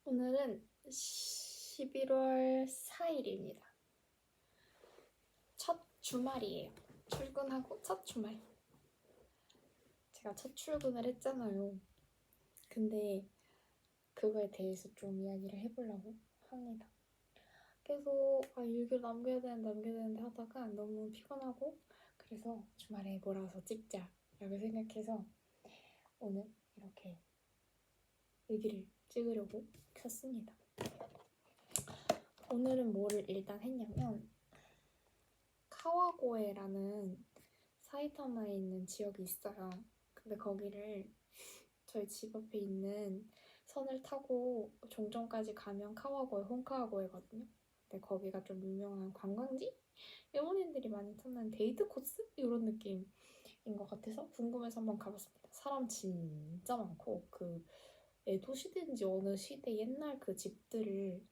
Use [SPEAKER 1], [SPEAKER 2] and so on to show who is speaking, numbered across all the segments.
[SPEAKER 1] 오늘은 11월 4일입니다. 첫 주말이에요. 출근하고 첫 주말. 제가 첫 출근을 했잖아요. 근데 그거에 대해서 좀 이야기를 해보려고 합니다. 계속 일기를 남겨야 되는데 하다가 너무 피곤하고 그래서 주말에 몰아서 찍자라고 생각해서 오늘 이렇게 일기를 찍으려고 켰습니다. 오늘은 뭐를 일단 했냐면 카와고에라는 사이타마에 있는 지역이 있어요. 근데 거기를 저희 집 앞에 있는 선을 타고 종점까지 가면 카와고에, 홈카와고에거든요. 근데 거기가 좀 유명한 관광지? 일본인들이 많이 찾는 데이트 코스? 이런 느낌인 것 같아서 궁금해서 한번 가봤습니다. 사람 진짜 많고 그 에도 시대인지 어느 시대 옛날 그 집들을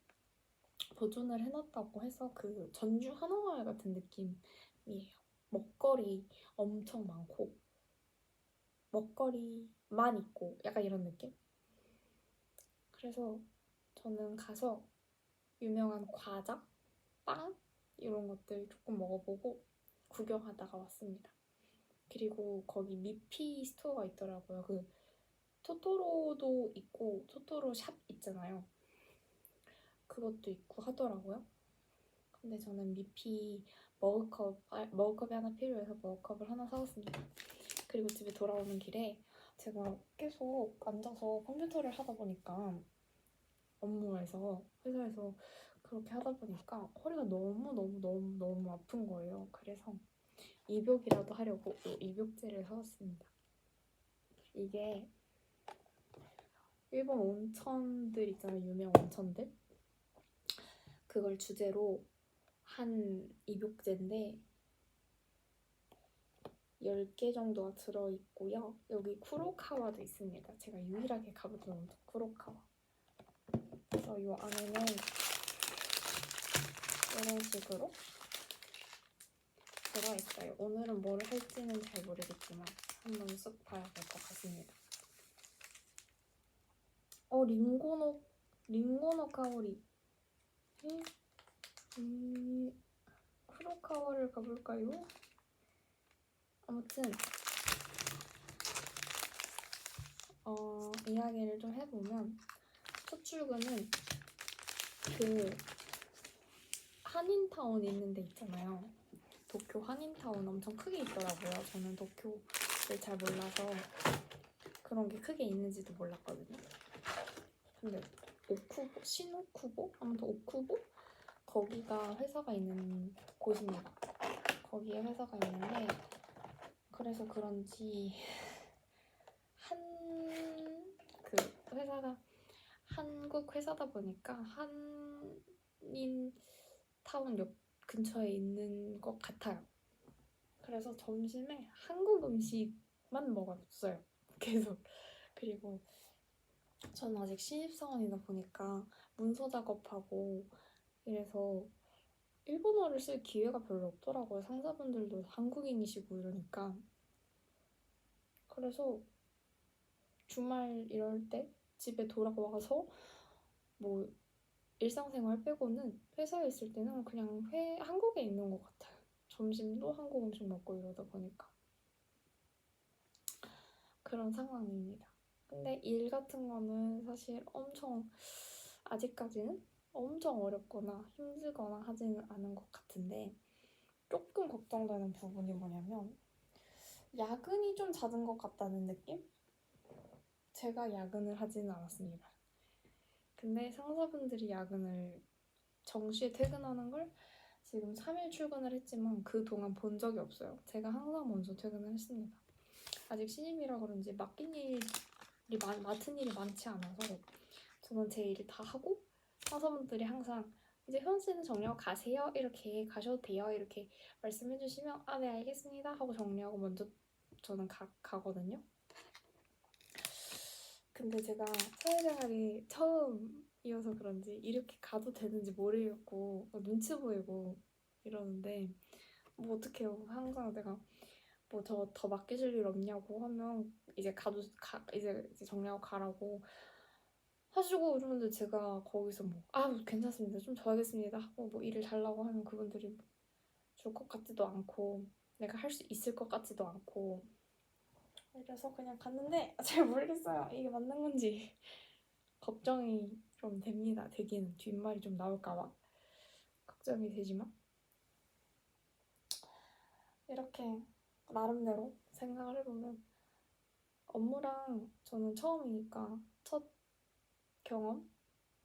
[SPEAKER 1] 보존을 해놨다고 해서 그 전주 한옥마을 같은 느낌이에요. 먹거리 엄청 많고 먹거리만 있고 약간 이런 느낌? 그래서 저는 가서 유명한 과자, 빵 이런 것들 조금 먹어보고 구경하다가 왔습니다. 그리고 거기 미피 스토어가 있더라고요. 그 토토로도 있고 토토로 샵 있잖아요. 그것도 있고 하더라고요. 근데 저는 미피 머그컵이 하나 필요해서 머그컵을 하나 사왔습니다. 그리고 집에 돌아오는 길에 제가 계속 앉아서 컴퓨터를 하다 보니까 업무에서 회사에서 그렇게 하다 보니까 허리가 너무 아픈 거예요. 그래서 입욕이라도 하려고 입욕제를 사왔습니다. 이게 일본 온천들 있잖아요. 유명 온천들. 그걸 주제로 한 입욕제인데 10개 정도가 들어있고요. 여기 쿠로카와도 있습니다. 제가 유일하게 가보던 온천 쿠로카와. 그래서 이 안에는 이런 식으로 들어있어요. 오늘은 뭘 할지는 잘 모르겠지만 한번 쓱 봐야 될 것 같습니다. 링고노 카오리. 쿠로카와를 가볼까요? 아무튼 이야기를 좀 해보면 첫 출근은 그 한인타운 있는 데 있잖아요. 도쿄 한인타운 엄청 크게 있더라고요. 저는 도쿄를 잘 몰라서 그런 게 크게 있는지도 몰랐거든요. 근데 신오쿠보? 아무튼 오쿠보? 거기가 회사가 있는 곳입니다. 거기에 회사가 있는데 그래서 그런지 그 회사가 한국 회사다 보니까 한인 타운 옆 근처에 있는 것 같아요. 그래서 점심에 한국 음식만 먹었어요. 계속. 그리고 저는 아직 신입사원이다 보니까 문서 작업하고 이래서 일본어를 쓸 기회가 별로 없더라고요. 상사분들도 한국인이시고 이러니까. 그래서 주말 이럴 때 집에 돌아와서 뭐 일상생활 빼고는 회사에 있을 때는 그냥 한국에 있는 것 같아요. 점심도 한국 음식 먹고 이러다 보니까 그런 상황입니다. 근데 일 같은 거는 사실 아직까지는 엄청 어렵거나 힘들거나 하지는 않은 것 같은데 조금 걱정되는 부분이 뭐냐면 야근이 좀 잦은 것 같다는 느낌? 제가 야근을 하지는 않았습니다. 근데 상사분들이 야근을 정시에 퇴근하는 걸 지금 3일 출근을 했지만 그동안 본 적이 없어요. 제가 항상 먼저 퇴근을 했습니다. 아직 신입이라 그런지 맡은 일이 많지 않아서 저는 제 일을 다 하고 상사분들이 항상 이제 현씨는 정리하고 가세요. 이렇게 가셔도 돼요. 이렇게 말씀해 주시면 네 알겠습니다 하고 정리하고 먼저 저는 가거든요. 근데 제가 사회생활이 처음이어서 그런지 이렇게 가도 되는지 모르겠고 눈치 보이고 이러는데 뭐 어떡해요. 항상 내가 뭐 저 더 맡기실 일 없냐고 하면 이제 이제 정리하고 가라고 하시고 이러는데 제가 거기서 뭐 괜찮습니다, 좀 더 하겠습니다 하고 뭐 일을 달라고 하면 그분들이 줄 것 같지도 않고 내가 할 수 있을 것 같지도 않고 이래서 그냥 갔는데 잘 모르겠어요. 이게 맞는 건지 걱정이 좀 됩니다. 되기는 뒷말이 좀 나올까봐 걱정이 되지만 이렇게 나름대로 생각을 해보면 업무랑 저는 처음이니까 첫 경험,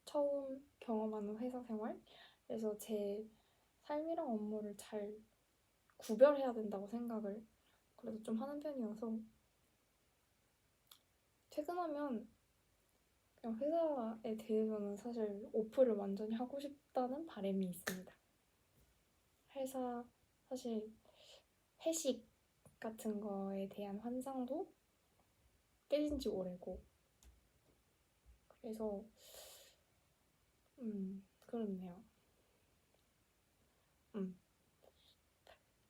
[SPEAKER 1] 처음 경험하는 회사 생활, 그래서 제 삶이랑 업무를 잘 구별해야 된다고 생각을 그래도 좀 하는 편이어서 퇴근하면 그냥 회사에 대해서는 사실 오프를 완전히 하고 싶다는 바람이 있습니다. 회사 사실 회식 같은 거에 대한 환상도 깨진 지 오래고 그래서 그렇네요.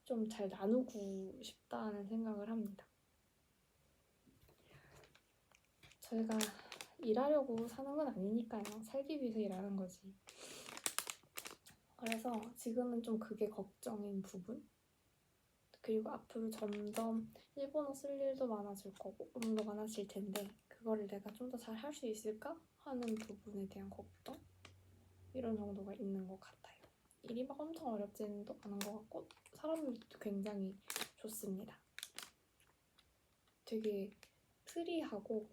[SPEAKER 1] 좀 잘 나누고 싶다는 생각을 합니다. 저희가 일하려고 사는 건 아니니까요. 살기 위해서 일하는 거지. 그래서 지금은 좀 그게 걱정인 부분. 그리고 앞으로 점점 일본어 쓸 일도 많아질 거고 업무도 많아질 텐데 그거를 내가 좀 더 잘 할 수 있을까 하는 부분에 대한 걱정? 이런 정도가 있는 것 같아요. 일이 막 엄청 어렵지는 또 않은 것 같고 사람들도 굉장히 좋습니다. 되게 프리하고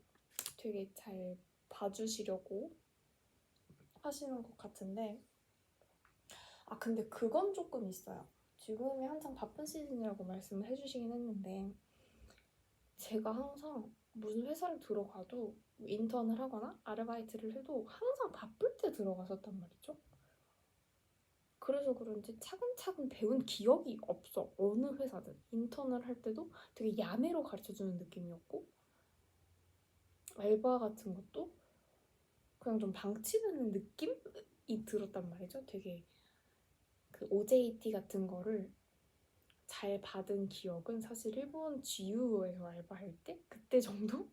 [SPEAKER 1] 되게 잘 봐주시려고 하시는 것 같은데 근데 그건 조금 있어요. 지금이 한창 바쁜 시즌이라고 말씀을 해주시긴 했는데 제가 항상 무슨 회사를 들어가도 인턴을 하거나 아르바이트를 해도 항상 바쁠 때 들어갔었단 말이죠. 그래서 그런지 차근차근 배운 기억이 없어. 어느 회사든 인턴을 할 때도 되게 야매로 가르쳐주는 느낌이었고 알바 같은 것도 그냥 좀 방치되는 느낌이 들었단 말이죠. 되게 그 OJT 같은 거를 잘 받은 기억은 사실 일본 GU에서 알바할 때 그때 정도?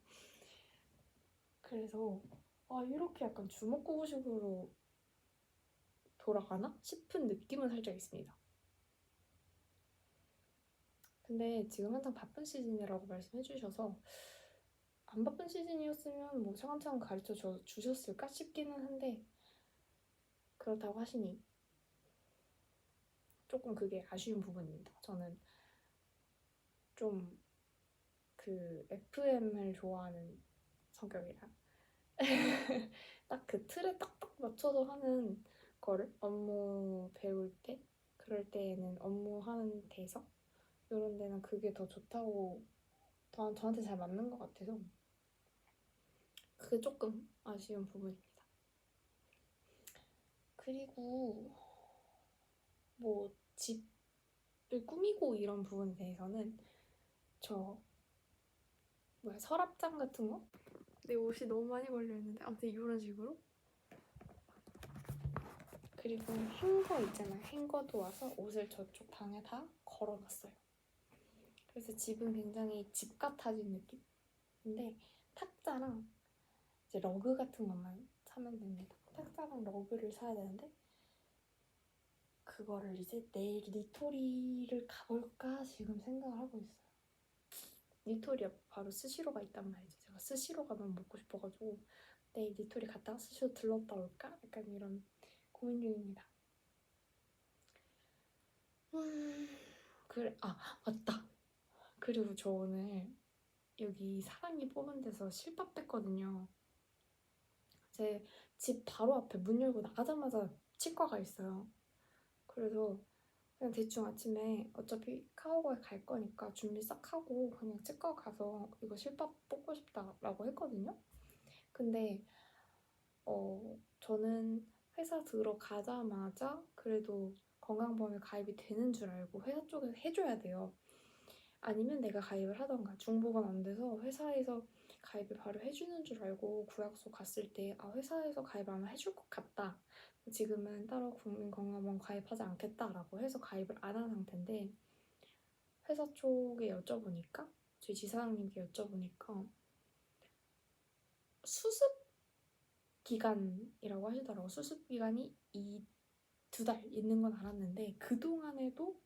[SPEAKER 1] 그래서 이렇게 약간 주먹구구식으로 돌아가나 싶은 느낌은 살짝 있습니다. 근데 지금 한창 바쁜 시즌이라고 말씀해 주셔서 안 바쁜 시즌이었으면 뭐 차근차근 가르쳐 주셨을까 싶기는 한데 그렇다고 하시니 조금 그게 아쉬운 부분입니다. 저는 좀 그 FM을 좋아하는 성격이라 딱 그 틀에 딱딱 맞춰서 하는 거를 업무 배울 때 그럴 때에는 업무하는 데서 이런 데는 그게 더 좋다고 저한테 잘 맞는 것 같아서 그게 조금 아쉬운 부분입니다. 그리고 뭐 집을 꾸미고 이런 부분에 대해서는 저 서랍장 같은 거? 내 옷이 너무 많이 걸려있는데 아무튼 이런 식으로 그리고 행거 있잖아요. 행거도 와서 옷을 저쪽 방에 다 걸어놨어요. 그래서 집은 굉장히 집 같아진 느낌? 근데 탁자랑 이제 러그 같은 것만 사면 됩니다. 탁자랑 러그를 사야 되는데 그거를 이제 내일 니토리를 가볼까 지금 생각을 하고 있어요. 니토리 옆에 바로 스시로가 있단 말이죠. 제가 스시로가 너무 먹고 싶어가지고 내일 니토리 갔다가 스시로 들렀다 올까? 약간 이런 고민 중입니다. 그래 맞다. 그리고 저 오늘 여기 사랑니 뽑은 데서 실밥 뺐거든요. 제 집 바로 앞에 문 열고 나가자마자 치과가 있어요. 그래서 그냥 대충 아침에 어차피 카오고에 갈 거니까 준비 싹 하고 그냥 치과 가서 이거 실밥 뽑고 싶다라고 했거든요. 근데 저는 회사 들어가자마자 그래도 건강보험에 가입이 되는 줄 알고 회사 쪽에서 해줘야 돼요. 아니면 내가 가입을 하던가 중복은 안 돼서 회사에서 가입을 바로 해주는 줄 알고 구약소 갔을 때 회사에서 가입 아마 해줄 것 같다. 지금은 따로 국민건강보험 가입하지 않겠다라고 해서 가입을 안 한 상태인데 회사 쪽에 여쭤보니까 저희 지사장님께 여쭤보니까 수습기가 기간이라고 하시더라고요. 수습 기간이 2달 있는 건 알았는데 그동안에도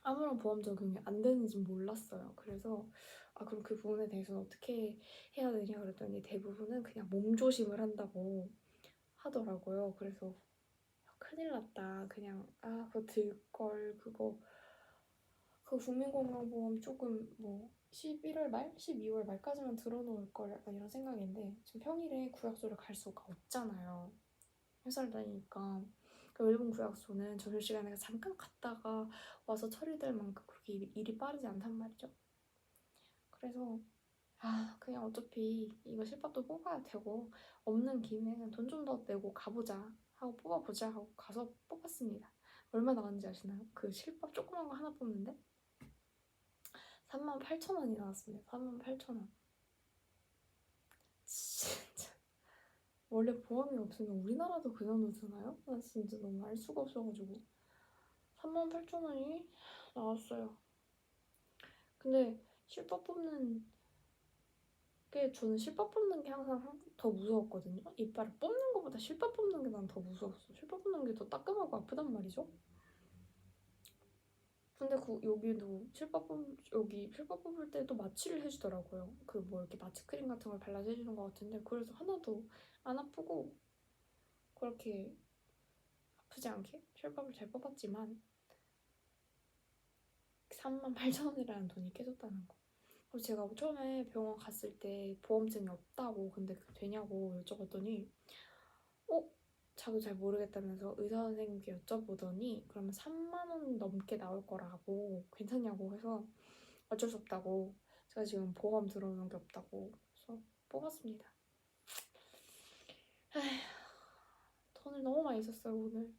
[SPEAKER 1] 아무런 보험 적용이 안 되는지 몰랐어요. 그래서 그럼 그 부분에 대해서는 어떻게 해야 되냐 그랬더니 대부분은 그냥 몸조심을 한다고 하더라고요. 그래서 큰일 났다. 그냥 그거 들걸 그 국민건강보험 조금 뭐 11월 말, 12월 말까지만 들어놓을 걸 약간 이런 생각인데 지금 평일에 구약소를 갈 수가 없잖아요. 회사를 다니니까. 그 일본 구약소는 점심시간에 잠깐 갔다가 와서 처리될 만큼 그렇게 일이 빠르지 않단 말이죠. 그래서 그냥 어차피 이거 실밥도 뽑아야 되고 없는 김에 돈 좀 더 내고 가보자 하고 뽑아보자 하고 가서 뽑았습니다. 얼마 나갔는지 아시나요? 그 실밥 조그만 거 하나 뽑는데 38,000원이 나왔습니다. 38,000원. 진짜 원래 보험이 없으면 우리나라도 그 정도 드나요? 나 진짜 너무 알 수가 없어가지고 38,000원이 나왔어요. 근데 실밥 뽑는 게 저는 실밥 뽑는 게 항상 더 무서웠거든요. 이빨을 뽑는 것보다 실밥 뽑는 게 난 더 무서웠어. 실밥 뽑는 게 더 따끔하고 아프단 말이죠. 근데 여기도 여기 실밥 뽑을 때도 마취를 해주더라고요. 그 뭐 이렇게 마취 크림 같은 걸 발라서 해주는 것 같은데 그래서 하나도 안 아프고 그렇게 아프지 않게 실밥을 잘 뽑았지만 38,000원이라는 돈이 깨졌다는 거. 그리고 제가 처음에 병원 갔을 때 보험증이 없다고 근데 되냐고 여쭤봤더니 자기도 잘 모르겠다면서 의사 선생님께 여쭤보더니 그러면 3만 원 넘게 나올 거라고 괜찮냐고 해서 어쩔 수 없다고 제가 지금 보험 들어오는 게 없다고 그래서 뽑았습니다. 돈을 너무 많이 썼어요 오늘.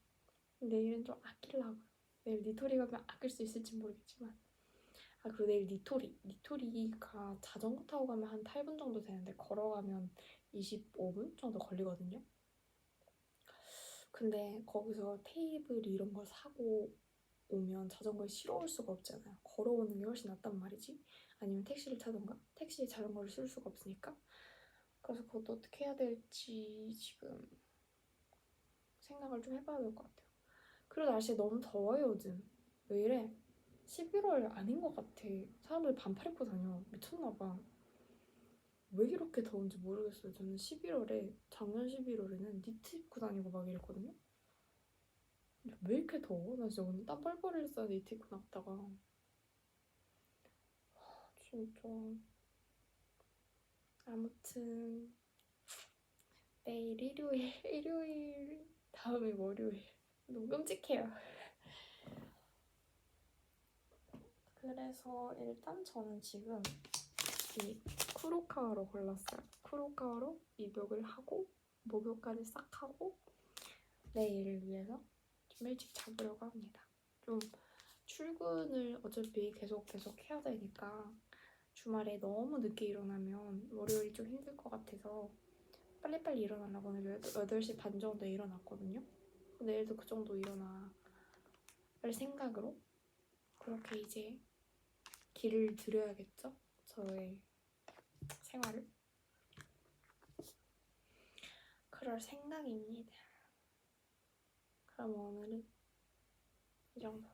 [SPEAKER 1] 내일은 좀 아끼려고요. 내일 니토리 가면 아낄 수 있을지 모르겠지만 그리고 내일 니토리가 자전거 타고 가면 한 8분 정도 되는데 걸어가면 25분 정도 걸리거든요. 근데 거기서 테이블 이런 걸 사고 오면 자전거에 실어 올 수가 없잖아요. 걸어오는 게 훨씬 낫단 말이지. 아니면 택시를 타던가. 택시에 자전거를 쓸 수가 없으니까. 그래서 그것도 어떻게 해야 될지 지금 생각을 좀 해봐야 될 것 같아요. 그리고 날씨 너무 더워요 요즘. 왜 이래? 11월 아닌 것 같아. 사람들이 반팔 입고 다녀. 미쳤나 봐. 왜 이렇게 더운지 모르겠어요. 저는 작년 11월에는 니트 입고 다니고 막 이랬거든요. 왜 이렇게 더워? 나 진짜 오늘 땀 뻘뻘 흘렸어요. 니트 입고 나왔다가. 진짜. 아무튼 내일 일요일 다음에 월요일. 너무 끔찍해요. 그래서 일단 저는 지금 이 쿠로카와로 골랐어요. 쿠로카와로 입욕을 하고 목욕까지 싹 하고 내일을 위해서 좀 일찍 자보려고 합니다. 좀 출근을 어차피 계속 해야 되니까 주말에 너무 늦게 일어나면 월요일이 좀 힘들 것 같아서 빨리빨리 일어나려고 오늘 8시 반 정도에 일어났거든요. 내일도 그 정도 일어날 생각으로 그렇게 이제 길을 들여야겠죠? 저의 생활을. 그럴 생각입니다. 그럼 오늘은 이 정도.